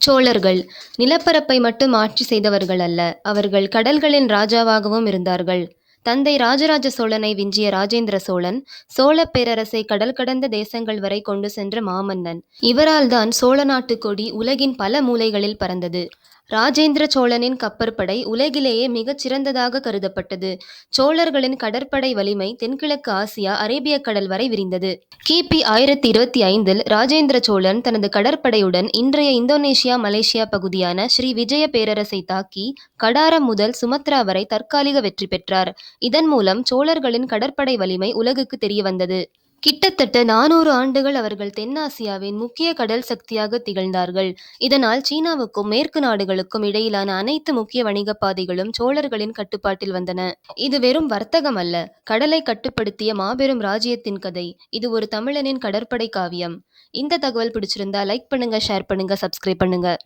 சோழர்கள் நிலப்பரப்பை மட்டும் ஆட்சி செய்தவர்கள் அல்ல, அவர்கள் கடல்களின் ராஜாவாகவும் இருந்தார்கள். தந்தை ராஜராஜ சோழனை விஞ்சிய ராஜேந்திர சோழன் சோழப் பேரரசை கடல் கடந்த தேசங்கள் வரை கொண்டு சென்ற மாமன்னன். இவரால்தான் சோழ நாட்டுக் கொடி உலகின் பல மூலைகளில் பறந்தது. ராஜேந்திர சோழனின் கப்பற்படை உலகிலேயே மிகச் சிறந்ததாக கருதப்பட்டது. சோழர்களின் கடற்படை வலிமை தென்கிழக்கு ஆசியா, அரேபிய கடல் வரை விரிந்தது. கிபி 1025 ராஜேந்திர சோழன் தனது கடற்படையுடன் இன்றைய இந்தோனேஷியா, மலேசியா பகுதியான ஸ்ரீ விஜய பேரரசை தாக்கி கடாரம் முதல் சுமத்ரா வரை தற்காலிக வெற்றி பெற்றார். இதன் மூலம் சோழர்களின் கடற்படை வலிமை உலகுக்கு தெரியவந்தது. கிட்டத்தட்ட 400 ஆண்டுகள் அவர்கள் தென்னாசியாவின் முக்கிய கடல் சக்தியாக திகழ்ந்தார்கள். இதனால் சீனாவுக்கும் மேற்கு நாடுகளுக்கும் இடையிலான அனைத்து முக்கிய வணிகப் பாதைகளும் சோழர்களின் கட்டுப்பாட்டில் வந்தன. இது வெறும் வர்த்தகம் அல்ல, கடலை கட்டுப்படுத்திய மாபெரும் ராஜ்யத்தின் கதை. இது ஒரு தமிழனின் கடற்படை காவியம். இந்த தகவல் பிடிச்சிருந்தா லைக் பண்ணுங்க, ஷேர் பண்ணுங்க, சப்ஸ்கிரைப் பண்ணுங்க.